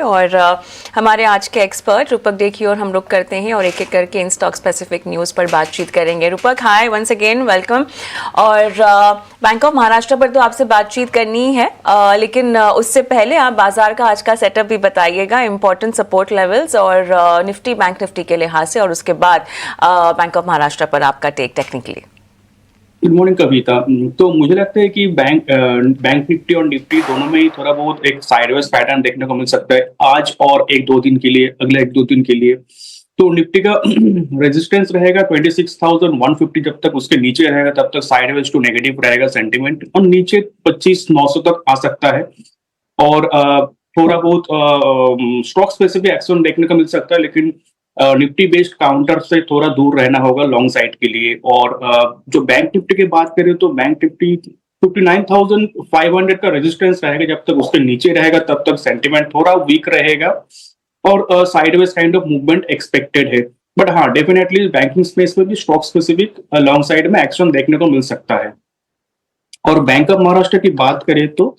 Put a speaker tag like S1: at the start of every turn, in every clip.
S1: और हमारे आज के एक्सपर्ट रूपक डे की ओर हम लोग करते हैं और एक एक करके इन स्टॉक स्पेसिफिक न्यूज़ पर बातचीत करेंगे। रूपक, हाय वंस अगेन, वेलकम। और बैंक ऑफ महाराष्ट्र पर तो आपसे बातचीत करनी ही है, लेकिन उससे पहले आप बाजार का आज का सेटअप भी बताइएगा, इंपॉर्टेंट सपोर्ट लेवल्स और निफ्टी बैंक निफ्टी के लिहाज से, और उसके बाद बैंक ऑफ महाराष्ट्र पर आपका टेक टेक्निकली।
S2: गुड मॉर्निंग कविता। तो मुझे लगता है कि बैंक निफ्टी और निफ्टी दोनों में ही थोड़ा बहुत एक साइडवेज पैटर्न देखने को मिल सकता है आज और एक दो दिन के लिए, अगले एक दो दिन के लिए। तो निफ्टी का रेजिस्टेंस रहेगा 26,150, जब तक उसके नीचे रहेगा तब तक साइडवेज टू नेगेटिव रहेगा सेंटीमेंट, और नीचे 25,900 तक आ सकता है। और थोड़ा बहुत स्टॉक स्पेसिफिक एक्शन देखने को मिल सकता है, लेकिन निफ्टी बेस्ड काउंटर से थोड़ा दूर रहना होगा लॉन्ग साइड के लिए। और जो बैंक निफ्टी की बात करें तो बैंक निफ्टी 59,500 का रेजिस्टेंस रहेगा, जब तक उसके नीचे रहेगा तब तक सेंटीमेंट थोड़ा वीक रहेगा और sideways kind of movement expected है। बट हाँ, डेफिनेटली बैंकिंग स्पेस में भी स्टॉक स्पेसिफिक लॉन्ग साइड में एक्शन देखने को मिल सकता है। और बैंक ऑफ महाराष्ट्र की बात करें तो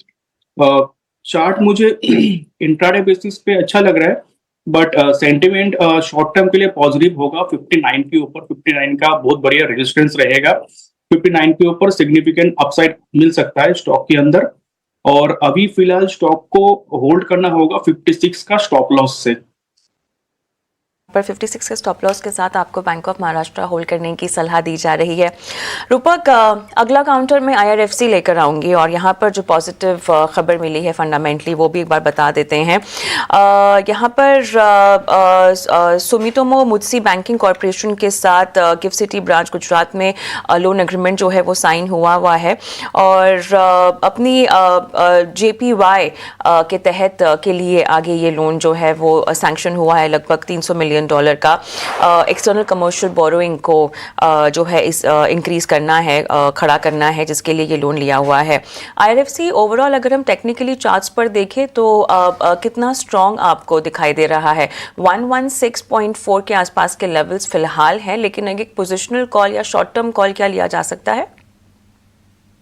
S2: चार्ट मुझे इंट्राडे बेसिस पे अच्छा लग रहा है, बट सेंटिमेंट शॉर्ट टर्म के लिए पॉजिटिव होगा। 59 के ऊपर 59 का बहुत बढ़िया रेजिस्टेंस रहेगा। 59 के ऊपर सिग्निफिकेंट अपसाइड मिल सकता है स्टॉक के अंदर, और अभी फिलहाल स्टॉक को होल्ड करना होगा 56 का स्टॉप लॉस से।
S1: पर 56 के स्टॉप लॉस के साथ आपको बैंक ऑफ महाराष्ट्र होल्ड करने की सलाह दी जा रही है। रूपक, अगला काउंटर में IRFC लेकर आऊंगी और यहाँ पर जो पॉजिटिव खबर मिली है फंडामेंटली वो भी एक बार बता देते हैं। यहाँ पर सुमितोमो मुत्सी बैंकिंग कॉरपोरेशन के साथ गिफ्ट सिटी ब्रांच गुजरात में लोन एग्रीमेंट जो है वो साइन हुआ है, और अपनी JPY के तहत के लिए आगे ये लोन जो है वो सैंक्शन हुआ है, लगभग $300 मिलियन का। एक्सटर्नल कमर्शियल बोरोइंग को जो है इस इंक्रीज करना है, खड़ा करना है, जिसके लिए ये लोन लिया हुआ है। IRFC ओवरऑल अगर हम टेक्निकली चार्ट्स पर देखें तो कितना स्ट्रॉन्ग आपको दिखाई दे रहा है? 116.4 के आसपास के लेवल्स फिलहाल हैं, लेकिन एक पोजिशनल कॉल या शॉर्ट टर्म कॉल क्या लिया जा सकता है?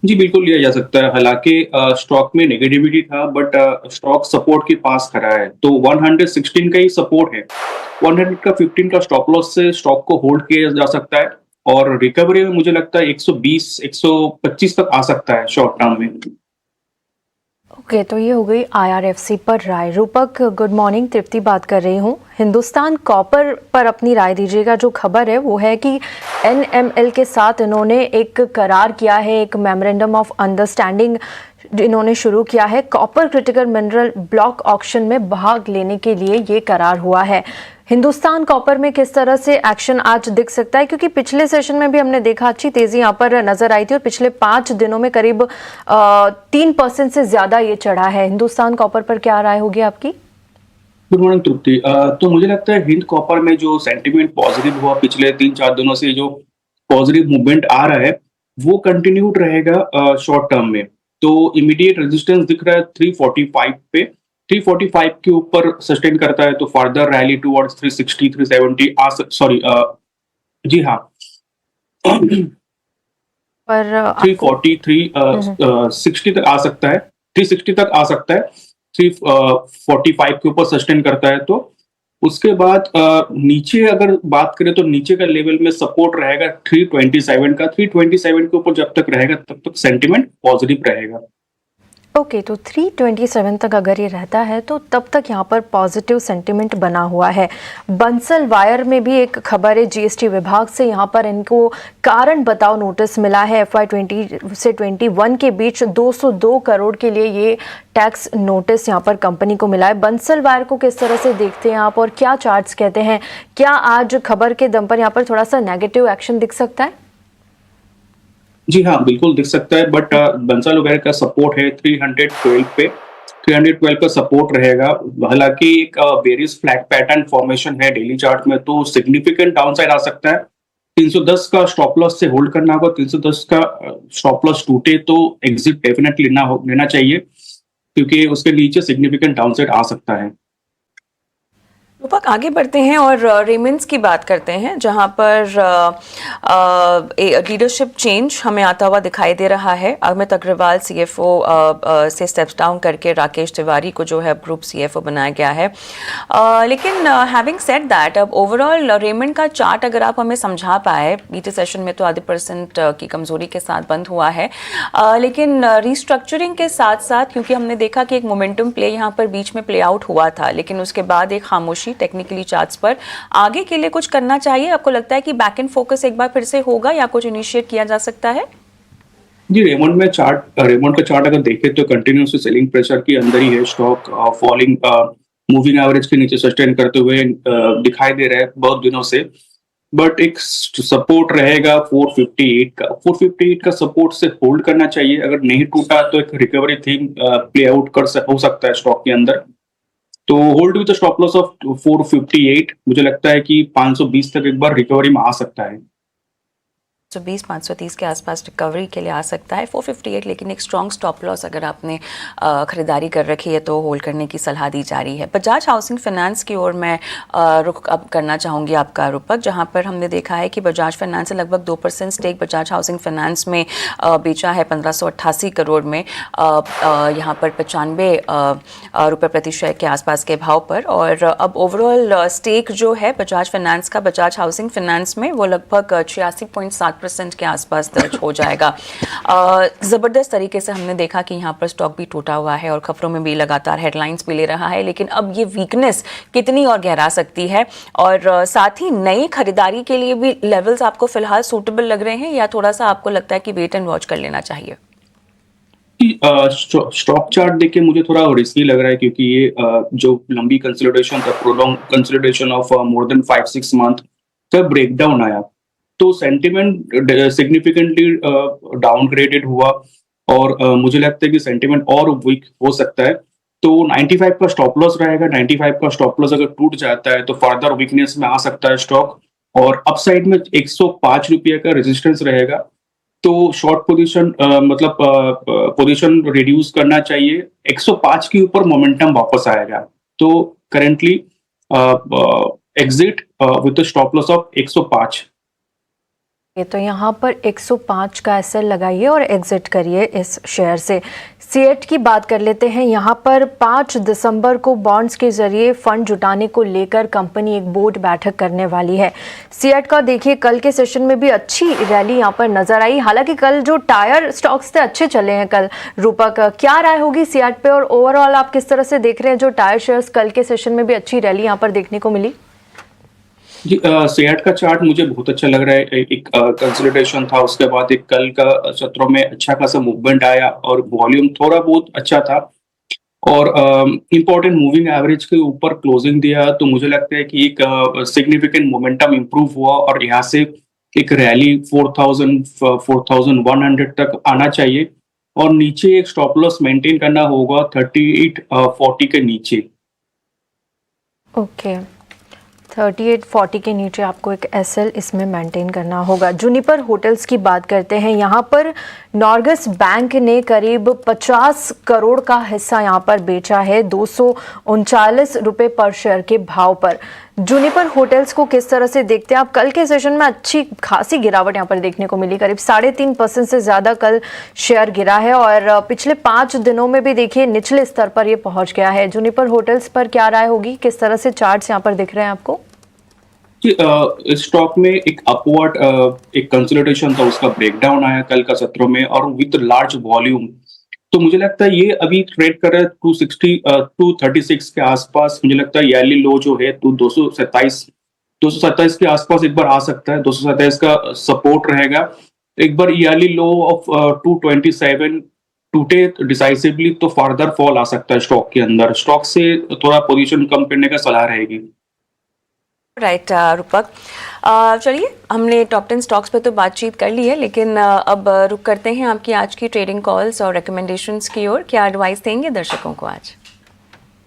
S2: जी बिल्कुल लिया जा सकता है। हालांकि स्टॉक में नेगेटिविटी था, बट स्टॉक सपोर्ट के पास खड़ा है, तो 116 का ही सपोर्ट है। 100 का 15 का स्टॉप लॉस से स्टॉक को होल्ड किया जा सकता है, और रिकवरी में मुझे लगता है 120 125 तक आ सकता है शॉर्ट टर्म में।
S3: ओके, तो ये हो गई IRFC पर राय। रूपक, गुड मॉर्निंग, तृप्ति बात कर रही हूँ। हिंदुस्तान कॉपर पर अपनी राय दीजिएगा। जो खबर है वो है कि NML के साथ इन्होंने एक करार किया है, एक मेमोरेंडम ऑफ अंडरस्टैंडिंग इन्होंने शुरू किया है। Copper critical mineral block auction में भाग लेने के लिए ये करार हुआ है। हिंदुस्तान कॉपर में किस तरह से एक्शन आज दिख सकता है, क्योंकि पिछले सेशन में भी हमने देखा अच्छी तेजी यहाँ पर नजर आई थी और पिछले 5 दिनों में करीब 3% से ज्यादा ये चढ़ा है। हिंदुस्तान कॉपर पर क्या राय होगी आपकी?
S2: गुड मॉर्निंग तृप्ति। तो मुझे लगता है हिंद कॉपर में जो सेंटीमेंट पॉजिटिव हुआ पिछले 3-4 दिनों से, जो पॉजिटिव मूवमेंट आ रहा है वो कंटिन्यूड रहेगा शॉर्ट टर्म में। तो इमीडिएट रेजिस्टेंस दिख रहा है 345 पे। 345 के ऊपर सस्टेन करता है तो फर्दर रैली टुवर्ड्स 360 370 सॉरी जी हाँ
S3: पर
S2: 343 60 तक आ सकता है, 360 तक आ सकता है। 345 के ऊपर सस्टेन करता है तो उसके बाद नीचे अगर बात करें तो नीचे का लेवल में सपोर्ट रहेगा 327 का। 327 के ऊपर जब तक रहेगा तब तक सेंटीमेंट पॉजिटिव रहेगा।
S3: ओके, तो 327 तक अगर ये रहता है तो तब तक यहाँ पर पॉजिटिव सेंटिमेंट बना हुआ है। बंसल वायर में भी एक खबर है, GST विभाग से यहाँ पर इनको कारण बताओ नोटिस मिला है। FY 20 से 21 के बीच 202 करोड़ के लिए ये टैक्स नोटिस यहाँ पर कंपनी को मिला है। बंसल वायर को किस तरह से देखते हैं आप और क्या चार्ट्स कहते हैं? क्या आज खबर के दम पर यहाँ पर थोड़ा सा नेगेटिव एक्शन दिख सकता है?
S2: जी हाँ, बिल्कुल दिख सकता है, बट बंसल वगैरह का सपोर्ट है 312 पे। 312 का सपोर्ट रहेगा। हालांकि एक वेरियस फ्लैट पैटर्न फॉर्मेशन है डेली चार्ट में, तो सिग्निफिकेंट डाउनसाइड आ सकता है। 310 का स्टॉप लॉस से होल्ड करना होगा। 310 का स्टॉप लॉस टूटे तो एग्जिट डेफिनेटली लेना चाहिए, क्योंकि उसके नीचे सिग्निफिकेंट डाउनसाइड आ सकता है।
S1: रूपक आगे बढ़ते हैं और रेमंड्स की बात करते हैं, जहां पर लीडरशिप चेंज हमें आता हुआ दिखाई दे रहा है। अमित अग्रवाल सीएफओ से स्टेप्स डाउन करके राकेश तिवारी को जो है ग्रुप सीएफओ बनाया गया है। लेकिन हैविंग सेड दैट, अब ओवरऑल रेमंड का चार्ट अगर आप हमें समझा पाए, बीते सेशन में तो %.5% की कमजोरी के साथ बंद हुआ है, लेकिन रिस्ट्रक्चरिंग के साथ साथ, क्योंकि हमने देखा कि एक मोमेंटम प्ले यहाँ पर बीच में प्ले आउट हुआ था, लेकिन उसके बाद एक खामोशी टेक्निकली चार्ट्स पर, आगे के लिए कुछ करना चाहिए? आपको लगता है कि बैक एंड फोकस एक बार फिर से होगा या कुछ इनिशिएट किया जा सकता है?
S2: जी, रेमंड का चार्ट अगर देखें तो कंटिन्यूस सेलिंग प्रेशर के अंदर ही है। स्टॉक फॉलिंग मूविंग एवरेज के नीचे सस्टेन करते हुए दिखाई दे रहा है बहुत दिनों से। बट एक सपोर्ट रहेगा 458 का। 458 का सपोर्ट से होल्ड करना चाहिए। अगर नहीं टूटा तो एक रिकवरी थीम प्ले आउट हो सकता है स्टॉक के अंदर। तो hold with stop loss of 458। मुझे लगता है कि 520 तक एक बार रिकवरी में आ सकता है।
S1: 530 के आसपास रिकवरी के लिए आ सकता है। 458 लेकिन एक स्ट्रॉन्ग स्टॉप लॉस अगर आपने खरीदारी कर रखी है तो होल्ड करने की सलाह दी जा रही है। बजाज हाउसिंग फाइनेंस की ओर मैं रुख अब करना चाहूँगी आपका रूपक, जहाँ पर हमने देखा है कि बजाज फाइनेंस से लगभग 2% स्टेक बजाज हाउसिंग फाइनेंस में बेचा है 1588 करोड़ में, यहाँ पर 95 रुपये प्रति शेयर के आसपास के भाव पर। और अब ओवरऑल स्टेक जो है बजाज फाइनेंस का बजाज हाउसिंग फाइनेंस में वो लगभग 86.7% के आसपास दर्ज हो जाएगा। ज़बरदस्त तरीके से हमने देखा कि यहाँ पर स्टॉक भी टूटा हुआ है और खबरों में भी लगातार हेडलाइंस भी ले रहा है, लेकिन अब ये वीकनेस कितनी और गहरा सकती है? और साथ ही नई खरीदारी के लिए भी लेवल्स आपको फिलहाल सूटेबल लग रहे हैं या थोड़ा सा आपको लगता है कि वेट एंड वॉच कर लेना चाहिए?
S2: स्टॉक चार्ट देख के मुझे थोड़ा रिस्की लग रहा है, क्योंकि ये जो लंबी कंसोलिडेशन था, prolong consolidation of more than 5-6 month का ब्रेकडाउन आया, तो सेंटिमेंट सिग्निफिकेंटली डाउनग्रेडेड हुआ। और मुझे लगता है कि सेंटिमेंट और वीक हो सकता है। तो 95 का स्टॉप लॉस रहेगा। 95 का स्टॉप लॉस अगर टूट जाता है तो फर्दर वीकनेस में आ सकता है स्टॉक। और अपसाइड में 105 रुपये का रेजिस्टेंस रहेगा। तो शॉर्ट पोजीशन मतलब पोजीशन रिड्यूस करना चाहिए। 105 के ऊपर मोमेंटम वापस आएगा। तो currently exit with stop loss of 105।
S3: तो यहाँ पर 105 का एसएल लगाइए और एग्जिट करिए इस शेयर से। सीएट की बात कर लेते हैं। यहाँ पर 5 दिसंबर को बॉन्ड्स के जरिए फंड जुटाने को लेकर कंपनी एक बोर्ड बैठक करने वाली है। सीएट का देखिए कल के सेशन में भी अच्छी रैली यहाँ पर नजर आई। हालांकि कल जो टायर स्टॉक्स थे अच्छे चले हैं कल। रूपक, क्या राय होगी सीएट पे और ओवरऑल आप किस तरह से देख रहे हैं जो टायर शेयर्स कल के सेशन में भी अच्छी रैली यहाँ पर देखने को मिली?
S2: जी, सीएट का चार्ट मुझे बहुत अच्छा लग रहा है। एक कंसोलिडेशन था, उसके बाद एक कल का सत्रों में अच्छा खासा मूवमेंट आया और वॉल्यूम थोड़ा बहुत अच्छा था और इंपॉर्टेंट मूविंग एवरेज के ऊपर क्लोजिंग दिया। तो मुझे लगता है कि एक सिग्निफिकेंट मोमेंटम इंप्रूव हुआ और यहाँ से एक रैली 4100 तक आना चाहिए और नीचे एक स्टॉप लॉस मेंटेन करना होगा 3840 के नीचे।
S3: ओके, 3840 के नीचे आपको एक एसएल इसमें मेंटेन करना होगा। जुनिपर होटल्स की बात करते हैं। यहाँ पर नॉर्गस बैंक ने करीब 50 करोड़ का हिस्सा यहाँ पर बेचा है 239 रुपये पर शेयर के भाव पर। जुनिपर होटल्स को किस तरह से देखते हैं आप? कल के सेशन में अच्छी खासी गिरावट यहाँ पर देखने को मिली, करीब 3.5% से ज़्यादा कल शेयर गिरा है और पिछले 5 दिनों में भी देखिए निचले स्तर पर ये पहुंच गया है। जुनिपर होटल्स पर क्या राय होगी? किस तरह से चार्ट्स यहाँ पर दिख रहे हैं आपको?
S2: इस स्टॉक में एक अपवर्ड एक कंसोलिडेशन था, उसका ब्रेकडाउन आया कल का सत्रों में और विद लार्ज वॉल्यूम। तो मुझे लगता है ये अभी ट्रेड कर रहा है 236 के आसपास। मुझे लगता है ईयरली लो जो है 227 के आसपास एक बार आ सकता है। 227 का सपोर्ट रहेगा। एक बार ईयरली लो ऑफ 227 टूटे डिसाइसिवली तो फर्दर फॉल आ सकता है स्टॉक के अंदर। स्टॉक से थोड़ा पोजीशन कम करने का सलाह रहेगी।
S1: राइट रूपक, चलिए हमने टॉप 10 स्टॉक्स पे तो बातचीत कर ली है, लेकिन अब रुक करते हैं आपकी आज की ट्रेडिंग कॉल्स और रिकमेंडेशंस की ओर। क्या एडवाइस देंगे दर्शकों को आज?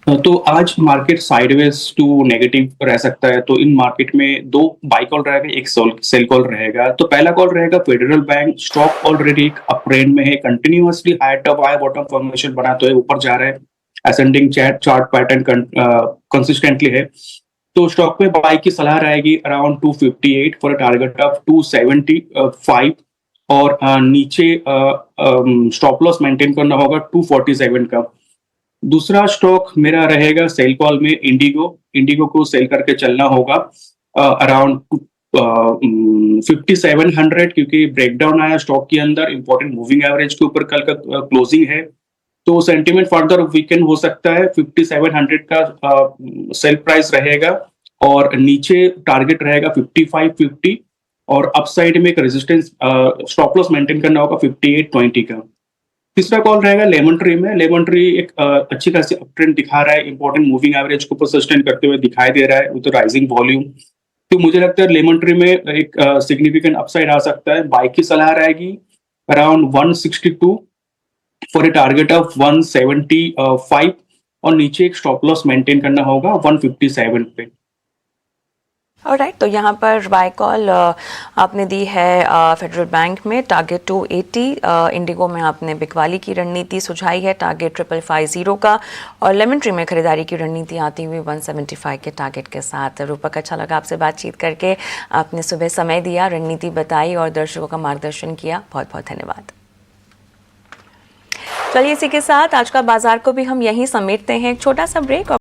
S2: तो आज मार्केट साइडवेज टू नेगेटिव रह सकता है। तो इन मार्केट में 2 बाई कॉल रहेगा, एक सेल कॉल रहेगा। तो पहला कॉल रहेगा फेडरल बैंक। स्टॉक ऑलरेडी एक अपट्रेंड में है, continuously high top high bottom formation बनाते हुए ऊपर जा रहा है। असेंडिंग चार्ट पैटर्न कंसिस्टेंटली है। तो स्टॉक में बाई की सलाह रहेगी around 258 for a target of 275 और नीचे स्टॉप लॉस मेंटेन करना होगा 247 का। दूसरा स्टॉक मेरा रहेगा सेल कॉल में इंडिगो को सेल करके चलना होगा अराउंड 5700, क्योंकि ब्रेकडाउन आया स्टॉक के अंदर इंपॉर्टेंट मूविंग एवरेज के ऊपर कल का क्लोजिंग है, तो सेंटीमेंट फर्दर वीकेंड हो सकता है। 5700 का सेल प्राइस रहेगा और नीचे टारगेट रहेगा 5550 और अपसाइड में एक रेजिस्टेंस स्टॉप लॉस मेंटेन करना होगा 5820 का। तीसरा कॉल रहेगा लेमन ट्री में। लेमन ट्री एक अच्छी खासी अपट्रेंड दिखा रहा है, इंपॉर्टेंट मूविंग एवरेज को ऊपर सस्टेन करते हुए दिखाई दे रहा है विद राइजिंग वॉल्यूम। तो मुझे लगता है लेमन ट्री में एक सिग्निफिकेंट अपसाइड आ सकता है। बाई की सलाह रहेगी around 162 for a target of 175 और नीचे एक स्टॉप लॉस मेंटेन करना होगा 157 पे।
S1: ऑलराइट, तो यहाँ पर बाय कॉल आपने दी है फेडरल बैंक में टारगेट 280, इंडिगो में आपने बिकवाली की रणनीति सुझाई है टारगेट 5550 का, और लेमन ट्री में खरीदारी की रणनीति आती हुई 175 के टारगेट के साथ। रूपक, अच्छा लगा आपसे बातचीत करके, आपने सुबह समय दिया, रणनीति बताई और दर्शकों का मार्गदर्शन किया, बहुत बहुत धन्यवाद। चलिए इसी के साथ आज का बाजार को भी हम यहीं समेटते हैं, एक छोटा सा ब्रेक।